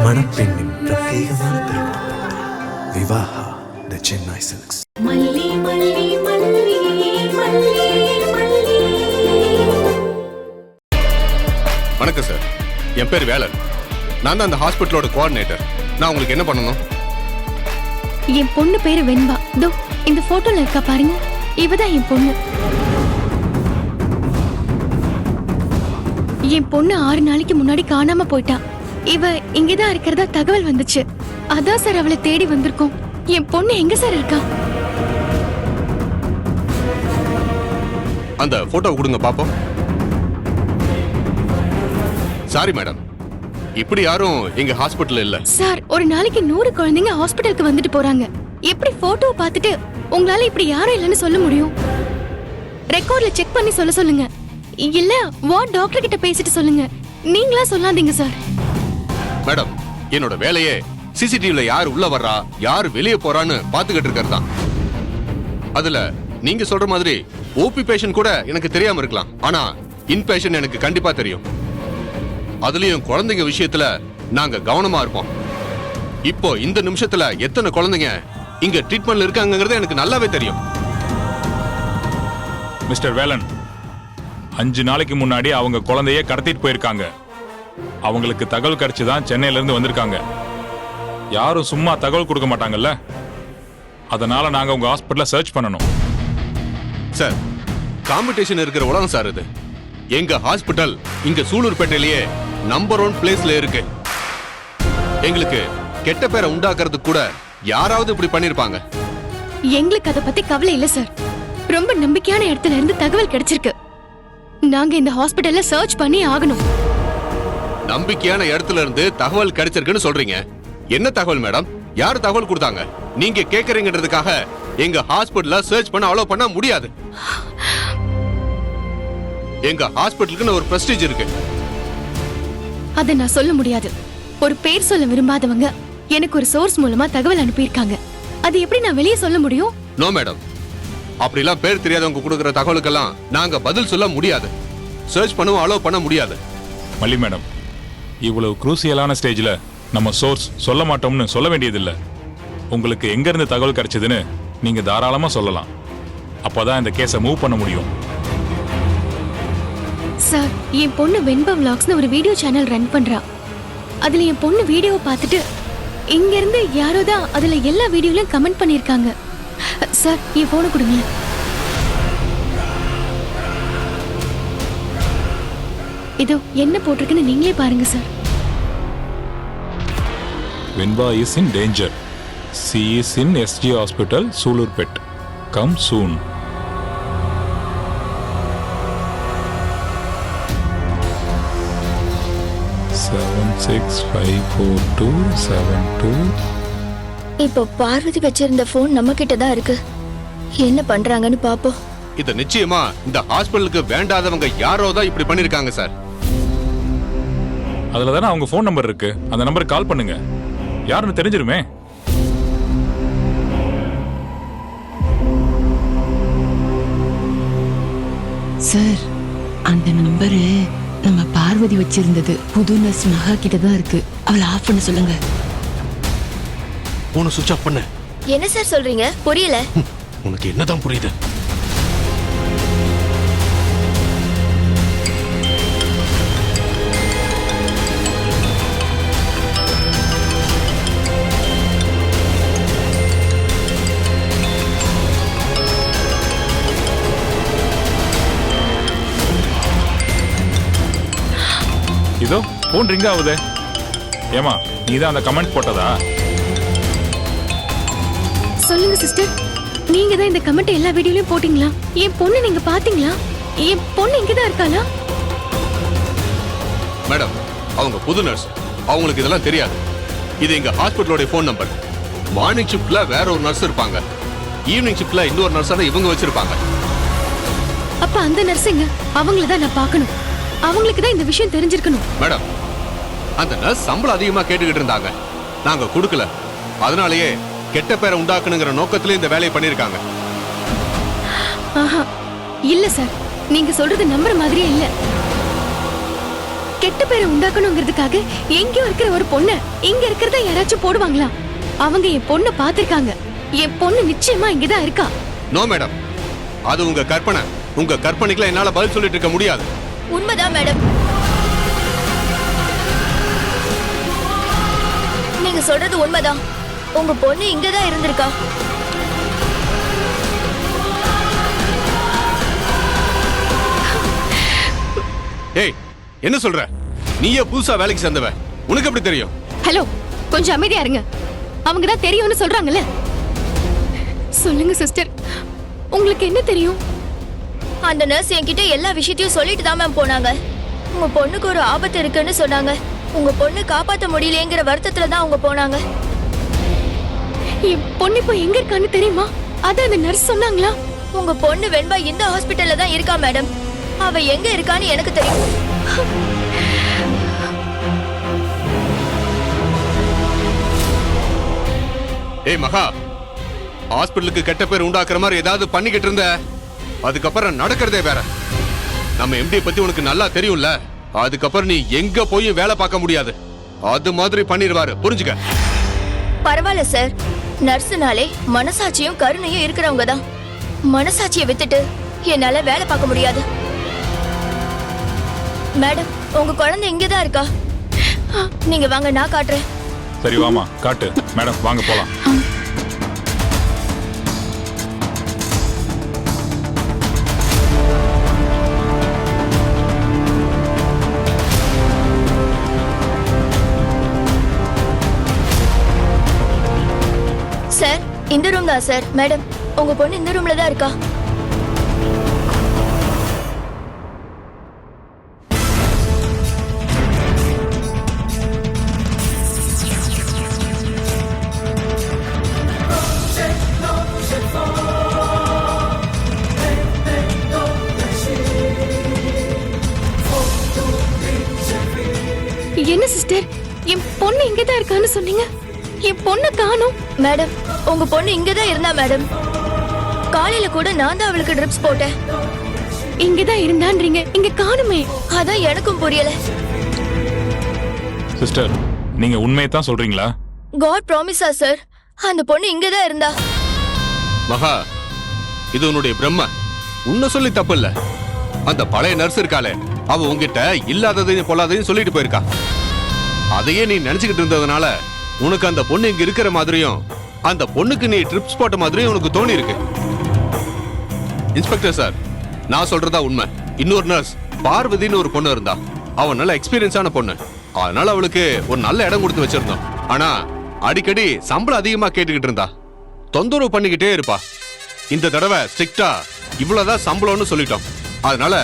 மணப்பெண்ணின் பிரத்யேகமான திருமணம் விவாஹா தி சென்னை சில்க்ஸ். வணக்கம் சார், என் பேர் வேலன். நான் தான் அந்த ஹாஸ்பிட்டலோட கோஆர்டினேட்டர். நான் உங்களுக்கு என்ன பண்ணணும்? என் பொண்ணு பேரு வெண்பா. தோ இந்த போட்டோல இருக்கா பாருங்க, இவதான் என் பொண்ணு. என் பொண்ணு 6 நாளைக்கு முன்னாடி காணாம போயிட்டா. இவ இங்கதான் இருக்கிறதா தகவல் வந்துச்சு. அதான் சார் அவளை தேடி வந்திருக்கோம். என் பொண்ணு எங்க சார் இருக்கா? அந்த போட்டோ கொடுங்க பாப்போம். சாரி மேடம், இப்படி யாரும் எங்க ஹாஸ்பிட்டல் இல்ல. சார், ஒரு நாளைக்கு 100 குழந்தைங்க ஹாஸ்பிட்டலுக்கு வந்துட்டு போறாங்க. எப்படி போட்டோவை பார்த்துட்டு உங்களால இப்படி யாரும் இல்லைன்னு சொல்ல முடியும்? ரெக்கார்ட்ல செக் பண்ணி சொல்ல சொல்லுங்க. இல்ல வார்ட் டாக்டர் கிட்ட பேசிட்டு சொல்லுங்க. நீங்களா சொல்லாதீங்க சார். மேடம், என்னோட வேலையே சிசிடிவில யார் உள்ள வர்றா யார் வெளியே போறான்னு பாத்துக்கிட்டு இருக்கிறதா. அதுல நீங்க சொல்ற மாதிரி ஓபி பேஷண்ட் கூட எனக்கு தெரியாம இருக்கலாம், ஆனா இன் பேஷண்ட் எனக்கு கண்டிப்பா தெரியும். அதுலயும் குழந்தைங்க விஷயத்துல நாங்க கவனமா இருப்போம். இப்போ இந்த நிமிஷத்துல எத்தனை குழந்தைங்க இங்க ட்ரீட்மெண்ட்ல இருக்காங்கிறது எனக்கு நல்லாவே தெரியும். மிஸ்டர் வேலன், 5 நாளைக்கு முன்னாடி அவங்க குழந்தைய கடத்திட்டு போயிருக்காங்க. அவங்களுக்கு தகவல் கிடைச்சுதான் சென்னையில இருந்து வந்திருக்காங்க. யாரும் சும்மா தகவல் கொடுக்க மாட்டாங்கல்ல, அதனால நாங்க உங்க ஹாஸ்பிட்டல சர்ச் பண்ணணும். சார், காம்படிஷன் இருக்கிற உலகம் சார் இது. எங்க ஹாஸ்பிட்டல் இங்க சூலூர்பேட்டையிலேயே நம்பர் 1 பிளேஸ்ல இருக்கு. எங்களுக்கு கெட்ட பேரை உண்டாக்குறதுக்கு கூட யாராவது இப்படி பண்ணிருப்பாங்க? எங்களுக்கு அத பத்தி கவலை இல்ல சார். ரொம்ப நம்பிக்கையான இடத்துல இருந்து தகவல் கிடைச்சிருக்கு. நாங்க இந்த ஹாஸ்பிடல்ல சர்ச் பண்ணி ஆகணும். நம்பிக்கையான இடத்துல இருந்து தகவல் கிடைச்சிருக்குன்னு சொல்றீங்க. என்ன தகவல் மேடம்? யாரு தகவல் கொடுத்தாங்க? நீங்க கேக்குறீங்கன்றதுக்காக எங்க ஹாஸ்பிடல்ல சர்ச் பண்ண அலோ பண்ண முடியாது. எங்க ஹாஸ்பிடலுக்கு ஒரு பிரஸ்டீஜ் இருக்கு. அத நான் சொல்ல முடியாது. ஒரு பேர் சொல்ல விரும்பாதவங்க எனக்கு ஒரு சோர்ஸ் மூலமா தகவல் அனுப்பியிருக்காங்க. அது எப்படி நான் வெளியே சொல்ல முடியும்? நோ மேடம், அப்படிலாம் பேர் தெரியாதவங்க கொடுக்குற தகவலுக்கெல்லாம் நாங்க பதில் சொல்ல முடியாது. சர்ச் பண்ணவும் அலோ பண்ண முடியாது. மல்லி மேடம், இவ்வளவு குரூசியலான ஸ்டேஜ்ல நம்ம சோர்ஸ் சொல்ல மாட்டோம்னு சொல்ல வேண்டியதில்லை. உங்களுக்கு எங்க இருந்து தகவல் கிடைச்சதுன்னு நீங்க தாராளமா சொல்லலாம். அப்பதான் இந்த கேஸை மூவ் பண்ண முடியும். சார், என் பொண்ணு வெண்பா விலாக்ஸ்னு ஒரு வீடியோ சேனல் ரன் பண்றா. அதுல என் பொண்ணு வீடியோ பார்த்துட்டு இங்க இருந்து யாரோ தான் அதுல எல்லா வீடியோலயும் கமெண்ட் பண்ணிருக்காங்க. சார், என் போனை கொடுங்க. இதோ என்ன போட்டிருக்குன்னு நீங்களே பாருங்க sir. Venba is in danger. She is in SG hospital Sullurpet. Come soon. இப்போ பார்வதி வச்சிருந்த போன் நம்ம கிட்ட தான் இருக்கு. என்ன பண்றாங்கன்னு பாப்போம். இது நிச்சயமா இந்த ஹாஸ்பிடலுக்கு வேண்டாதவங்க யாரோ தான் இப்படி பண்ணிருக்காங்க சார். அதுல தானே அவங்க போன் நம்பர் இருக்கு. அந்த நம்பருக்கு கால் பண்ணுங்க, யாருன்னு தெரிஞ்சிருமே. சார், அந்த நம்பரு நம்ம பார்வதி வச்சிருந்தது புது நர்ஸ் மகா கிட்ட தான் இருக்கு. அவளை ஆஃப் பண்ண சொல்லுங்க. போன சுவிட்ச் ஆஃப் பண்ண. என்ன சார் சொல்றீங்க? புரியல. உனக்கு என்னதான் புரியுது? இதோ போன் ரிங் ஆகுது. ஏமா, நீதான் அந்த கமெண்ட் போட்டதா? சொல்லுங்க சிஸ்டர், நீங்க தான் இந்த கமெண்ட் எல்லா வீடியோலயும் போட்டீங்களா? என் பொண்ணு நீங்க பாத்தீங்களா? என் பொண்ணு இங்கதான் இருக்காளா? மேடம், அவங்க புது நர்ஸ், அவங்களுக்கு இதெல்லாம் தெரியாது. இது எங்க ஹாஸ்பிட்டலோட போன் நம்பர். மார்னிங் ஷிஃப்ட்ல வேற ஒரு நர்ஸ் இருப்பாங்க, ஈவினிங் ஷிஃப்ட்ல இன்னொரு நர்ஸான இவங்க வச்சிருப்பாங்க. அப்ப அந்த நர்ஸுங்க அவங்கள தான் நான் பார்க்கணும். அவங்களுக்கு தான் இந்த விஷயம் தெரிஞ்சிருக்கணும். மேடம், அந்த நர்ஸ் சம்பளம் அதிகமா கேட்டுக்கிட்டு இருந்தாங்க, நாங்க கொடுக்கல. அதனாலேயே கெட்ட பேரை உண்டாக்கணுங்கிற நோக்கத்துல இந்த வேலையை பண்ணிருக்காங்க. ஆஹா, இல்ல சார், நீங்க சொல்றது நம்புற மாதிரியே இல்ல. கெட்ட பேரை உண்டாக்கணுங்கிறதுக்காக எங்கேயோ இருக்கிற ஒரு பொண்ணு இங்க இருக்கிறத யாராச்சும் போடுவாங்களா? அவங்க என் பொண்ணை பாத்திருக்காங்க. என் பொண்ணு நிச்சயமா இங்கதான் இருக்கா. நோ மேடம், அது உங்க கற்பனை. உங்க கற்பனைக்குலாம் என்னால பதில் சொல்லிட்டு இருக்க முடியாது. உண்மைதான் மேடம். நீங்க சொல்றது உண்மைதான். உங்க பொண்ணு இங்கதான் இருந்திருக்கா. ஏய், என்ன சொல்ற? நீயே புதுசா வேலைக்கு சேர்ந்தவ, உனக்கு எப்படி தெரியும்? ஹலோ, கொஞ்சம் அமைதியா இருங்க. அவங்க தான் தெரியும்னு சொல்றாங்கல்ல. சொல்லுங்க சிஸ்டர், உங்களுக்கு என்ன தெரியும்? அந்த நர்ஸ் என்கிட்ட எல்லா விஷயத்தையும் சொல்லிட்டு தான் மேம் போனாங்க. உங்க பொண்ணுக்கு ஒரு ஆபத்து இருக்குன்னு சொன்னாங்க. உங்க பொண்ணு காப்பாத்த முடியலங்கிற வருத்தத்துல தான் அவங்க போனாங்க. என் பொண்ணு இப்போ எங்க இருக்கான்னு தெரியுமா? அத அந்த நர்ஸ் சொன்னாங்களா? உங்க பொண்ணு வெண்பா இந்த ஹாஸ்பிட்டல்ல தான் இருக்கா மேடம். அவ எங்க இருக்கான்னு எனக்கு தெரியும். ஏய் மகா, ஹாஸ்பிட்டலுக்கு கெட்ட பேர் உண்டாக்குற மாதிரி ஏதாவது பண்ணிக்கிட்டு இருந்த, அதுக்கப்புறம் நடக்கிறதே வேற. நம்ம எம்டி பத்தி உனக்கு நல்லா தெரியும்ல. அதுக்கப்புறம் நீ எங்க போய் வேலை பார்க்க முடியாது. அது மாதிரி பண்ணிடுவாரு, புரிஞ்சுக்க. பரவாயில்ல சார், நர்ஸுனாலே மனசாட்சியும் கருணையும் இருக்கிறவங்க தான். மனசாட்சியை வித்துட்டு என்னால வேலை பார்க்க முடியாது. மேடம், உங்க குழந்தை இங்கதான் இருக்கா. நீங்க வாங்க, நான் காட்டுறேன். சரி வாமா, காட்டு. மேடம் வாங்க போலாம். சார், இந்த ரூம் தான் சார். மேடம், உங்க பொண்ணு இந்த ரூம்ல தான் இருக்கா. என்ன சிஸ்டர், என் பொண்ணு இங்கதான் இருக்கான்னு சொன்னீங்க. என் பொண்ணு காணோம். மேடம், உங்க பொண்ணு இங்கதான் இருந்தா மேடம். காலையில கூட நான் தான் அவளுக்கு ட்ரிப்ஸ் போட்டேன். இங்கதான் இருந்தான்றீங்க, இங்க காணுமே. அதான் எனக்கும் புரியல. சிஸ்டர், நீங்க உண்மையை தான் சொல்றீங்களா? காட் ப்ராமிஸா சார், அந்த பொண்ணு இங்கதான் இருந்தா. மகா, இது உன்னுடைய பிரம்ம. உன்னை சொல்லி தப்பு இல்ல. அந்த பழைய நர்ஸ் இருக்காளே, அவ உன்கிட்ட இல்லாததையும் பொல்லாததையும் சொல்லிட்டு போயிருக்கா. அதையே நீ நினைச்சுக்கிட்டு இருந்ததுனால உனக்கு அந்த பொண்ணு இங்க இருக்கிற மாதிரியும் அந்த பொண்ணுக்கு நீ ட்ரிப்ஸ் போட்ட மாதிரியும் உனக்கு தோணி இருக்கு. இன்ஸ்பெக்டர் சார், நான் சொல்றதா உண்மை. இன்னொரு நர்ஸ் பார்வதின்னு ஒரு பொண்ணு இருந்தா. அவன் நல்ல எக்ஸ்பீரியன்ஸான பொண்ணு. அதனால அவளுக்கு ஒரு நல்ல இடம் கொடுத்து வச்சிருந்தோம். ஆனா அடிக்கடி சம்பளம் அதிகமா கேட்டுக்கிட்டு இருந்தா. தொந்தரவு பண்ணிக்கிட்டே இருப்பா. இந்த தடவை ஸ்ட்ரிக்டா இவ்வளவுதான் சம்பளம்னு சொல்லிட்டோம். அதனால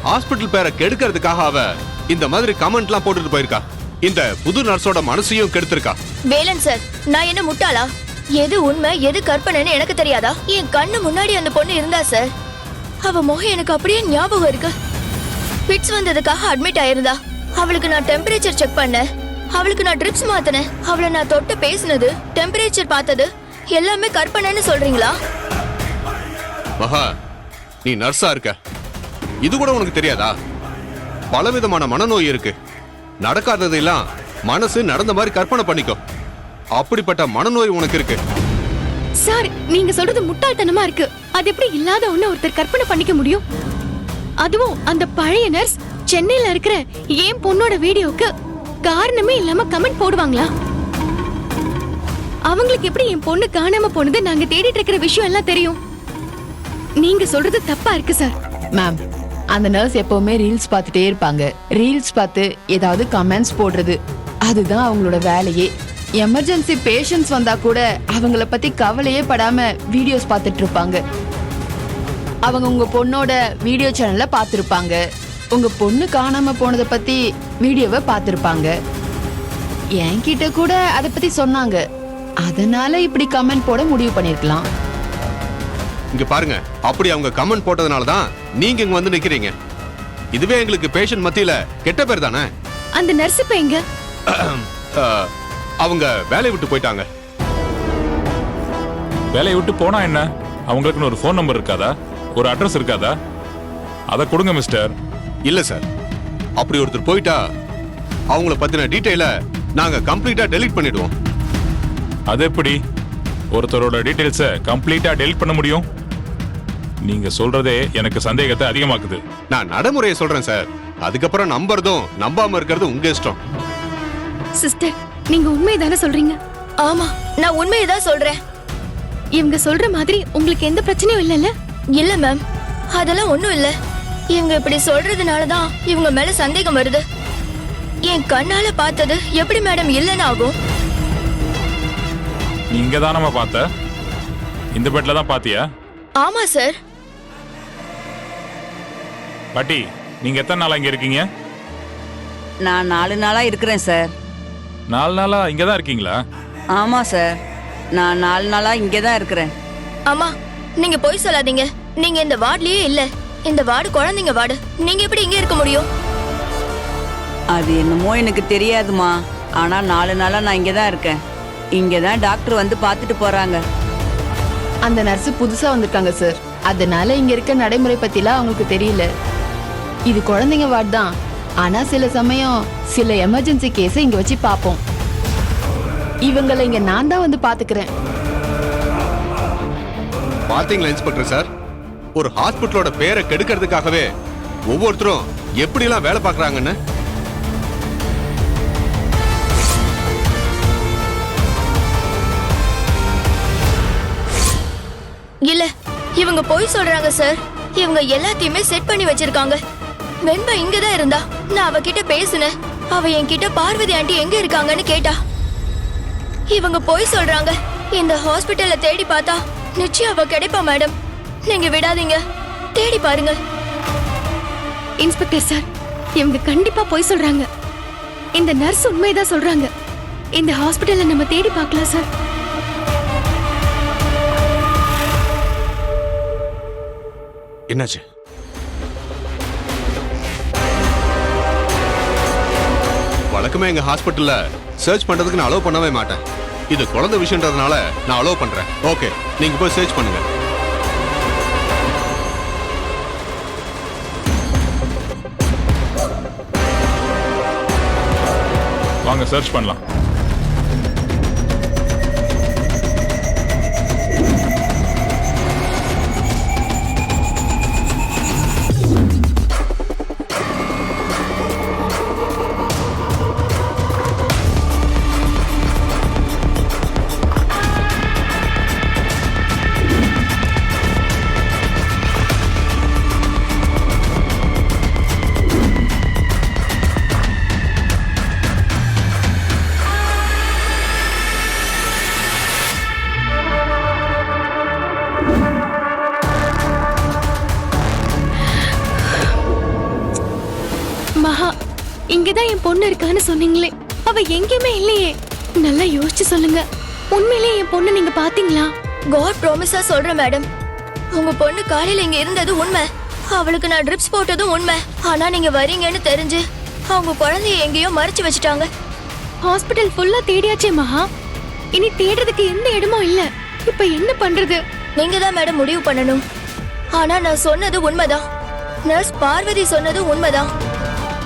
ஹாஸ்பிட்டல் பேரை கெடுக்கிறதுக்காக அவ இந்த மாதிரி கமெண்ட்லாம் போட்டுட்டு போயிருக்கா. இந்த புது நர்ஸோட மனசையும் கெடுத்திருக்கா. வேலன் சார், நான் என்ன முட்டாளா? எது உண்மை எது கற்பனைன்னு எனக்கு தெரியாதா? என் கண்ணு முன்னாடி அந்த பொண்ணு இருந்தா சார். அவ முகம் எனக்கு அப்படியே ஞாபகம் இருக்கு. பிட்ஸ் வந்ததுக்காக அட்மிட் ஆயிருந்தா. அவளுக்கு நான் டெம்பரேச்சர் செக் பண்ணேன். அவளுக்கு நான் ட்ரிப்ஸ் மாத்தினேன். அவளை நான் தொட்டு பேசினது, டெம்பரேச்சர் பார்த்தது எல்லாமே கற்பனைன்னு சொல்றீங்களா? மகா, நீ நர்ஸா இருக்க, இது கூட உனக்கு தெரியாதா? பலவிதமான மனநோய் இருக்கு. நடக்காததெல்லாம் மனசு நடந்த மாதிரி கற்பனை பண்ணிக்கோ. அப்படிப்பட்ட மனநோய் உனக்கு இருக்கு. சார், நீங்க சொல்றது முட்டாள்தனமா இருக்கு. அது எப்படி இல்லாத ஒண்ணு ஒருத்தர் கற்பனை பண்ணிக்க முடியும்? அதுவும் அந்த பழைய நர்ஸ் சென்னையில இருக்கிற என் பொண்ணோட வீடியோக்கு காரணமே இல்லாம கமெண்ட் போடுவாங்களா? அவங்களுக்கு எப்படி என் பொண்ணு காணாம போனது நாங்க தேடிட்டு இருக்கிற விஷயம் எல்லாம் தெரியும்? நீங்க சொல்றது தப்பா இருக்கு சார். மேம், அந்த நர்ஸ் எப்பவுமே ரீல்ஸ் பார்த்துட்டே இருப்பாங்க. ரீல்ஸ் பார்த்து ஏதாவது கமெண்ட்ஸ் போடுறது, அதுதான் அவங்களோட வேலையே. எமர்ஜென்சி பேஷண்ட்ஸ் வந்தா கூட அவங்கள பத்தி கவலையே படாம வீடியோஸ் பார்த்துட்டு இருப்பாங்க. அவங்க உங்க பொண்ணோட வீடியோ சேனல்ல பார்த்திருப்பாங்க. உங்க பொண்ணு காணாம போனதை பத்தி வீடியோவை பார்த்திருப்பாங்க. என்கிட்ட கூட அதை பத்தி சொன்னாங்க. அதனால இப்படி கமெண்ட் போட முடிவு பண்ணிருக்கலாம். இங்க பாருங்க, அப்படி அவங்க கமெண்ட் போட்டதுனால தான் நீங்க இங்க வந்து நிக்கிறீங்க. இதுவே எங்களுக்கு பேஷண்ட் மத்தியில கெட்ட பேர் தானே. அந்த நர்ஸ் இப்ப எங்க? அவங்க வேலையை விட்டு போயிட்டாங்க. வேலையை விட்டு போனா என்ன? அவங்களுக்குன்னு ஒரு ஃபோன் நம்பர் இருக்காதா? ஒரு அட்ரஸ் இருக்காதா? அதை கொடுங்க மிஸ்டர். இல்ல சார், அப்படி ஒருத்தர் போயிட்டா அவங்கள பத்தின டீட்டெயில நாங்க கம்ப்ளீட்டா டெலீட் பண்ணிடுவோம். அது எப்படி ஒருத்தரோட டீடைல்ஸை கம்ப்ளீட்டா டெலிட் பண்ண முடியும்? நீங்க சொல்றதே எனக்கு சந்தேகத்தை அதிகமாக்குது. நான் நடைமுறையை சொல்றேன் சார். அதுக்கப்புறம் நம்புறதும் நம்பாம இருக்கிறதும் உங்க இஷ்டம். சிஸ்டர், நீங்க உண்மையதானே சொல்றீங்க? ஆமா, நான் உண்மையை தான் சொல்றேன். இவங்க சொல்ற மாதிரி உங்களுக்கு எந்த பிரச்சனையும் இல்லைல்ல? இல்ல மேம், அதெல்லாம் ஒண்ணும் இல்ல. இவங்க இப்படி சொல்றதுனால தான் இவங்க மேல சந்தேகம் வருது. என் கண்ணால பார்த்தது எப்படி மேடம் இல்லைன்னு ஆகும்? நீ இங்க தானமா பார்த்த? இந்த பெட்ல தான் பாத்தியா? ஆமா சார். பாட்டி, நீங்க எத்தனை நாளா இங்க இருக்கீங்க? நான் 4 நாளா இருக்கிறேன் சார். 4 நாளா இங்க தான் இருக்கீங்களா? ஆமா சார், நான் 4 நாளா இங்கே தான் இருக்கிறேன். அம்மா, நீங்க போய் சொல்லாதீங்க. நீங்க இந்த வார்ட்லயே இல்ல. இந்த வார்டு குழந்தைங்க வார்டு. நீங்க எப்படி இங்க இருக்க முடியும்? அது என்னமோ எனக்கு தெரியாதுமா. ஆனா 4 நாளா நான் இங்கே தான் இருக்கேன். இங்கே தான் டாக்டர் வந்து பார்த்துட்டு போறாங்க. அந்த நர்ஸ் புதுசா வந்திருக்காங்க சார். அதனால இங்க இருக்க நடைமுறை பத்திலாம் அவங்களுக்கு தெரியல. இது குழந்தைங்க வார்டு தான். ஆனா சில சமயம் சில எமர்ஜென்சி கேஸை இங்க வச்சு பார்ப்போம். இவங்களை இங்க நான் தான் வந்து பாத்துக்கிறேன். பாத்தீங்களா இன்ஸ்பெக்டர் சார், ஒரு ஹாஸ்பிட்டலோட பேரை கெடுக்கிறதுக்காகவே ஒவ்வொருத்தரும் எப்படி எல்லாம் வேலை பார்க்கறாங்கன்னு. இல்ல, இவங்க போய் சொல்றாங்க சார். இவங்க எல்லாத்தையுமே செட் பண்ணி வச்சிருக்காங்க. வெண்பா இங்க தான் இருந்தா. நான் அவகிட்ட பேசினேன். அவ என்கிட்ட பார்வதி ஆண்டி எங்க இருக்காங்கன்னு கேட்டா. இவங்க போய் சொல்றாங்க. இந்த ஹாஸ்பிட்டல்ல தேடி பார்த்தா நிச்சயம் அவ கிடைப்பா மேடம். நீங்க விடாதீங்க, தேடி பாருங்க. இன்ஸ்பெக்டர் சார், இவங்க கண்டிப்பா போய் சொல்றாங்க. இந்த நர்ஸ் உண்மையதான் சொல்றாங்க. இந்த ஹாஸ்பிட்டல்ல நம்ம தேடி பார்க்கலாம் சார். என்னாச்சு? வழக்கமே எங்க ஹாஸ்பிட்டல்ல சர்ச் பண்றதுக்கு நான் அலோவ் பண்ணவே மாட்டேன். இது குழந்தை விஷயம்ன்றதுனால நான் அலோவ் பண்றேன். ஓகே, நீங்க போய் சர்ச் பண்ணுங்க. வாங்க சர்ச் பண்ணலாம். மகா, இங்கதான் என் பொண்ணு இருக்கான்னு சொன்னீங்களே, அவ எங்கேயுமே இல்லையே. நல்லா யோசிச்சு சொல்லுங்க. உண்மையிலேயே என் பொண்ணு நீங்க பாத்தீங்களா? காட் ப்ராமிஸா சொல்றேன் மேடம். உங்க பொண்ணு காலையில இங்க இருந்தது உண்மை. அவளுக்கு நான் ட்ரிப்ஸ் போட்டதும் உண்மை. ஆனா நீங்க வரீங்கன்னு தெரிஞ்சு அவங்க குழந்தைய எங்கேயோ மறைச்சு வச்சுட்டாங்க. ஹாஸ்பிட்டல் ஃபுல்லா தேடியாச்சே மகா. இனி தேடுறதுக்கு எந்த இடமும் இல்ல. இப்ப என்ன பண்றது? நீங்க தான் மேடம் முடிவு பண்ணணும். ஆனா நான் சொன்னது உண்மைதான். நர்ஸ் பார்வதி சொன்னது உண்மைதான்.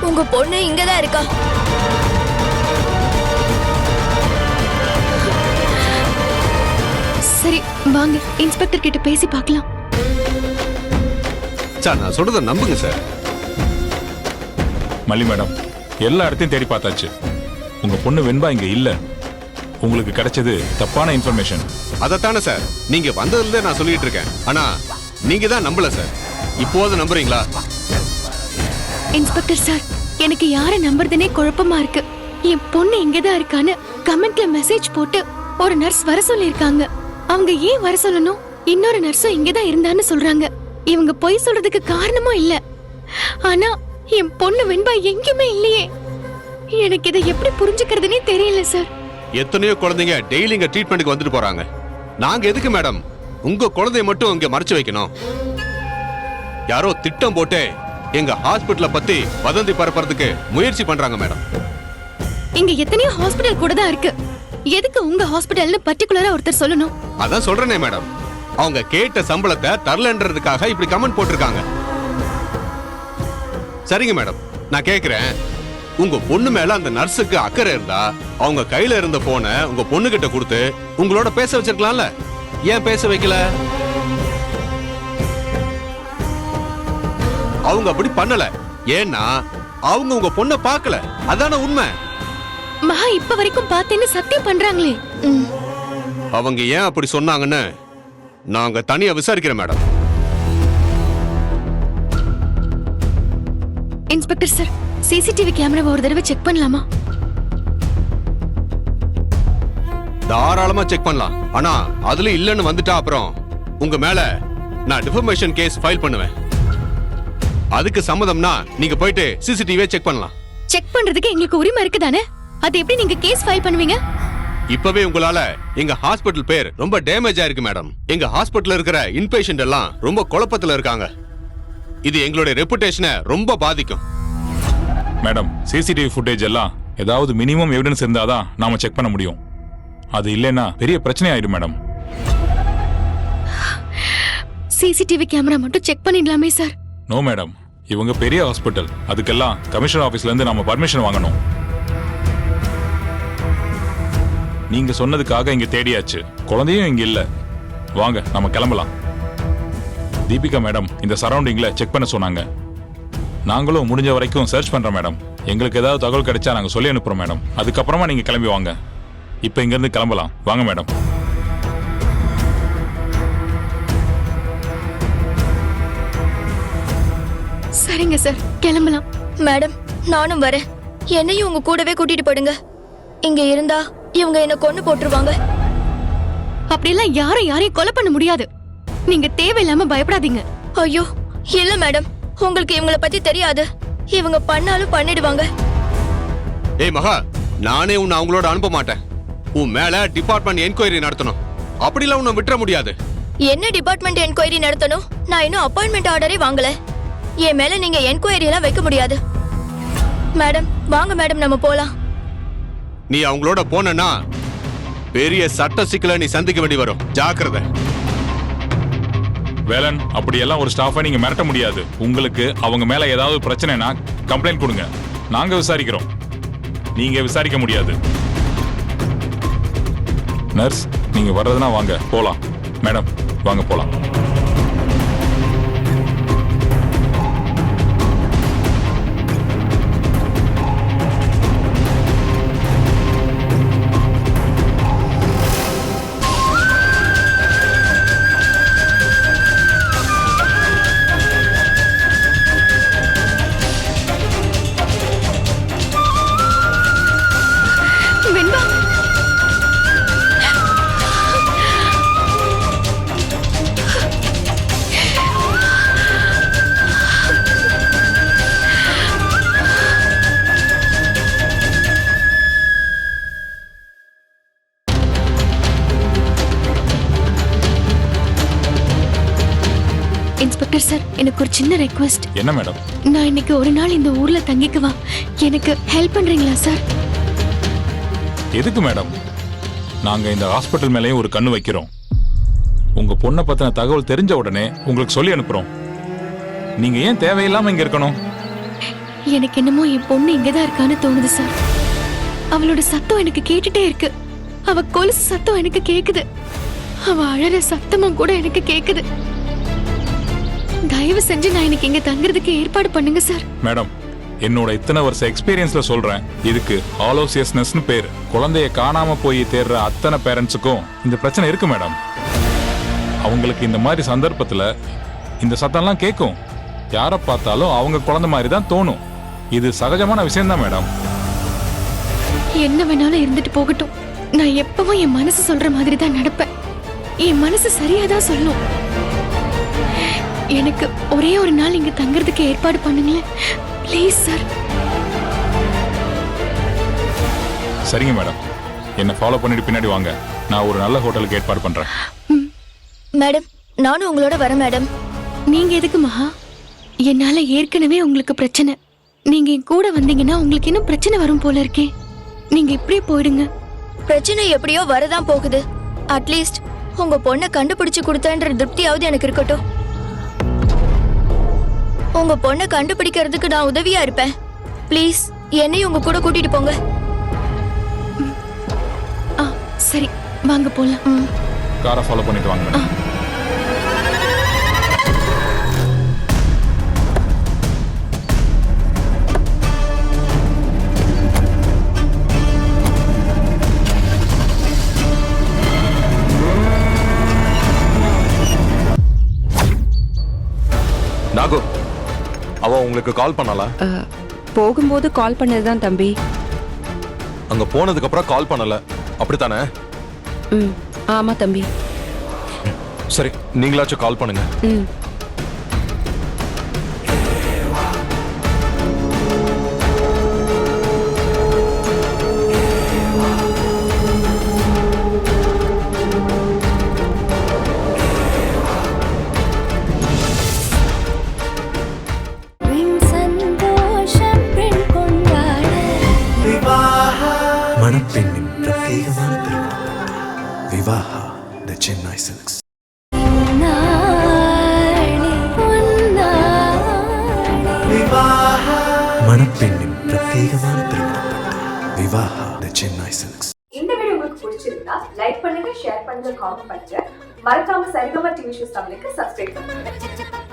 உங்க பொண்ணு இங்கதான் இருக்கா. சரி, வாங்க இன்ஸ்பெக்டர் கிட்ட பேசி பார்க்கலாம். சார், நான் சொல்றத நம்புங்க சார். மல்லி மேடம், எல்லா இடத்தையும் தேடி பார்த்தாச்சு. உங்க பொண்ணு வெண்பா இங்க இல்ல. உங்களுக்கு கிடைச்சது தப்பான இன்ஃபர்மேஷன். அதத்தானே சார் நீங்க வந்ததுல நான் சொல்லிட்டு இருக்கேன். ஆனா நீங்க தான் நம்பல சார். இப்போது நம்புறீங்களா? இன்ஸ்பெக்டர் சார், எனக்கு யாரை நம்புறதுனே குழப்பமா இருக்கு. என் பொண்ணு இங்கதான் இருக்கான்னு கமெண்ட்ல மெசேஜ் போட்டு ஒரு நர்ஸ் வர சொல்லிருக்காங்க. அவங்க ஏன் வர சொல்லணும்? இன்னொரு நர்ஸும் இங்கதான் இருந்தான்னு சொல்றாங்க. இவங்க பொய் சொல்றதுக்கு காரணமும் இல்ல. ஆனா என் பொண்ணு வெண்பா எங்கேயுமே இல்லையே. எனக்கு இதை எப்படி புரிஞ்சுக்கிறதுனே தெரியல சார். எத்தனையோ குழந்தைங்க டெய்லி இங்க ட்ரீட்மெண்ட்டுக்கு வந்துட்டு போறாங்க. நாங்க எதுக்கு மேடம் உங்க குழந்தைய மட்டும் இங்க மறைச்சு வைக்கணும்? யாரோ திட்டம் போட்டு எங்க ஹாஸ்பிடலை பத்தி வதந்தி பரப்புறதுக்கு முயற்சி பண்றாங்க மேடம். இங்க எத்தனையோ ஹாஸ்பிடல் கூட தான் இருக்கு. எதுக்கு உங்க ஹாஸ்பிடல்னு பர்டிகுலரா ஒருத்தர் சொல்லணும்? அதான் சொல்றேனே மேடம், அவங்க கேட்ட சம்பளத்தை தரலன்றதுக்காக இப்படி கமெண்ட் போட்டிருக்காங்க. சரிங்க மேடம், நான் கேக்குறேன், உங்க பொண்ணு மேல அந்த நர்ஸுக்கு அக்கறை இருந்தா அவங்க கையில இருந்த போனை உங்க பொண்ணு கிட்ட கொடுத்து உங்களோட பேச வச்சிருக்கலாம்ல. ஏன் பேச வைக்கல? அவங்க அப்படி பண்ணல. ஏன்னா அவங்க உங்க பொண்ணை பார்க்கல. அதான உண்மை. மகா இப்ப வரைக்கும் பார்த்தேன்னு சத்தியம் பண்றாங்களே. அவங்க ஏன் அப்படி சொன்னாங்கன்னு நாங்க தனியா விசாரிக்கிறோம் மேடம். இன்ஸ்பெக்டர் சார், சிசிடிவி கேமராவை ஒரு தடவை செக் பண்ணலாமா? தாராளமா செக் பண்ணலாம். ஆனா அதுல இல்லன்னு வந்துட்டா அப்புறம் உங்க மேல நான் டிஃபர்மேஷன் கேஸ் ஃபைல் பண்ணுவேன். அதுக்கு சம்மதம்னா நீங்க போயிட்டு சிசிடிவியை செக் பண்ணலாம். செக் பண்றதுக்கு எங்களுக்கு உரிமை இருக்குதானே? அது எப்படி நீங்க கேஸ் ஃபைல் பண்ணுவீங்க? இப்பவே உங்களால எங்க ஹாஸ்பிடல் பேர் ரொம்ப டேமேஜ் ஆயிருக்கு மேடம். எங்க ஹாஸ்பிடல்ல இருக்கிற இன்பேஷண்ட் எல்லாம் ரொம்ப குழப்பத்துல இருக்காங்க. இது எங்களுடைய ரெபுடேஷனை ரொம்ப பாதிக்கும். மேடம், சிசிடிவி ஃபுட்டேஜ் எல்லாம் ஏதாவது மினிமம் எவிடன்ஸ் இருந்தாதான் நாம செக் பண்ண முடியும். அது இல்லைன்னா பெரிய பிரச்சனை ஆயிடும் மேடம். சிசிடிவி கேமரா மட்டும் செக் பண்ணிடலாமே சார்? நோ மேடம், இவங்க பெரிய ஹாஸ்பிட்டல். அதுக்கெல்லாம் கமிஷனர் ஆபீஸ்ல இருந்து நாம பர்மிஷன் வாங்கணும். நீங்க சொன்னதுக்காக இங்க தேடியாச்சு. குழந்தையும் இங்க இல்ல. வாங்க நம்ம கிளம்பலாம். தீபிகா மேடம் இந்த சரௌண்டிங்ல செக் பண்ண சொன்னாங்க. நாங்களும் முடிஞ்ச வரைக்கும் சர்ச் பண்றோம் மேடம். எங்களுக்கு ஏதாவது தகவல் கிடைச்சா நாங்க சொல்லி அனுப்புறோம் மேடம். அதுக்கப்புறமா நீங்க கிளம்பி வாங்க. இப்ப இங்க இருந்து கிளம்பலாம். வாங்க மேடம். சரிங்க சார், கிளம்பலாம். மேடம், நானும் வரேன். என்னையும் உங்க கூடவே கூட்டிட்டு போடுங்க. இங்க இருந்தா இவங்க என்ன கொன்னு போட்டுருவாங்க. அப்படியெல்லாம் யாரையும் கொலை பண்ண முடியாது. நீங்க தேவையில்லாம பயப்படாதீங்க. ஐயோ இல்ல மேடம், உங்களுக்கு இவங்கள பத்தி தெரியாது. இவங்க பண்ணாலும் பண்ணிடுவாங்க. ஏய் மகா, நானே உன்னை அவங்களோட அனுப்ப மாட்டேன். உன் மேல டிபார்ட்மெண்ட் என்கொயரி நடத்தணும். அப்படிலாம் உன்னை விட்டுற முடியாது. என்ன டிபார்ட்மெண்ட் என்கொயரி நடத்தணும்? நான் இன்னும் அப்பாயின்மெண்ட் ஆர்டரே வாங்கல. என் மேல நீங்க என்கொயரி எல்லாம் வைக்க முடியாது. மேடம் வாங்க மேடம், நம்ம போலாம். நீ அவங்களோட போனா பெரிய சட்ட சிக்கலை நீ சந்திக்க வேண்டி வரும். ஜாக்கிரதை. வேலன், அப்படியெல்லாம் ஒரு ஸ்டாஃபை நீங்க மிரட்ட முடியாது. உங்களுக்கு அவங்க மேல ஏதாவது பிரச்சனைனா கம்ப்ளைண்ட் கொடுங்க. நாங்க விசாரிக்கிறோம். நீங்க விசாரிக்க முடியாது. நர்ஸ், நீங்க வர்றதுனா வாங்க போலாம். மேடம் வாங்க போலாம். வெண்பா, இன்ஸ்பெக்டர் சார், எனக்கு ஒரு சின்ன ரெக்வெஸ்ட். என்ன மேடம்? நான் இன்னைக்கு ஒரு நாள் இந்த ஊர்ல தங்கிக்குவா. எனக்கு ஹெல்ப் பண்றீங்களா சார்? எதுக்கு மேடம்? நாங்க இந்த ஹாஸ்பிட்டல் மேலேயும் ஒரு கண்ணு வைக்கிறோம். உங்க பொண்ணை பத்தின தகவல் தெரிஞ்ச உடனே உங்களுக்கு சொல்லி அனுப்புறோம். நீங்க ஏன் தேவையில்லாம இங்க இருக்கணும்? எனக்கு என்னமோ என் பொண்ணு இங்கதான் இருக்கான்னு தோணுது சார். அவளோட சத்தம் எனக்கு கேட்டுட்டே இருக்கு. அவ கொலுசு சத்தம் எனக்கு கேக்குது. அவ அழற சத்தமும் கூட எனக்கு கேக்குது. தயவு செஞ்சு நான் இன்னைக்கு இங்க தங்குறதுக்கு ஏற்பாடு பண்ணுங்க சார். மேடம், என்னோட இத்தனை வருஷ எக்ஸ்பீரியன்ஸ்ல சொல்றேன், இதுக்கு ஹாலோசியஸ்னஸ்னு பேர். குழந்தைய காணாம போய் தேடுற அத்தனை பேரண்ட்ஸுக்கும் இந்த பிரச்சனை இருக்கு மேடம். அவங்களுக்கு இந்த மாதிரி சந்தர்ப்பத்துல இந்த சத்தம்லாம் கேட்கும். யாரை பார்த்தாலும் அவங்க குழந்தை மாதிரி தான் தோணும். இது சகஜமான விஷயம்தான் மேடம். என்ன வேணாலும் இருந்துட்டு போகட்டும். நான் எப்பவும் என் மனசு சொல்ற மாதிரி தான் நடப்பேன். என் மனசு சரியாதான் சொல்லும். எனக்கு ஒரே ஒரு நாள் இங்க தங்குறதுக்கு ஏற்பாடு பண்ணுங்களேன் ப்ளீஸ் சார். சரிங்க மேடம், என்ன ஃபாலோ பண்ணிட்டு பின்னாடி வாங்க. நான் ஒரு நல்ல ஹோட்டலுக்கு ஏற்பாடு பண்றேன். மேடம் நானும் உங்களோட வரேன் மேடம். நீங்க எதுக்கு மகா? என்னால ஏற்கனவே உங்களுக்கு பிரச்சனை. நீங்க என் கூட வந்தீங்கன்னா உங்களுக்கு இன்னும் பிரச்சனை வரும் போல இருக்கே. நீங்க இப்படியே போயிடுங்க. பிரச்சனை எப்படியோ வரதான் போகுது. அட்லீஸ்ட் உங்க பொண்ணை கண்டுபிடிச்சு கொடுத்தன்ற திருப்தியாவது எனக்கு இருக்கட்டும். உங்க பொண்ணை கண்டுபிடிக்கிறதுக்கு நான் உதவியா இருப்பேன். ப்ளீஸ் என்னையும் உங்க கூட கூட்டிட்டு போங்க. ஆ சரி வாங்க போலாம். காரை ஃபாலோ பண்ணிட்டு வாங்க மேடம். நாகு அவ உங்களுக்கு கால் பண்ணல? போகும்போது கால் பண்ணதுதான் தம்பி. அங்க போனதுக்கு அப்புறம் கால் பண்ணல அப்படித்தானே? ம் ஆமா தம்பி. சரி நீங்களாச்சும் கால் பண்ணுங்க. ம் மணப்பெண்ணின் பிரத்யேகமான திருமணம் விவாஹா த சென்னை சில்க்ஸ். மணப்பெண்ணின் பிரத்யேகமான திருமணம் விவாஹா த சென்னை சில்க்ஸ். இந்த வீடியோ உங்களுக்கு பிடிச்சிருந்தா லைக் பண்ணுங்க, ஷேர் பண்ணுங்க, காமெண்ட் பண்ணுங்க. மறக்காம சரிகமா டிவி ஷோஸ் தமிழுக்கு சப்ஸ்கிரைப் பண்ணுங்க.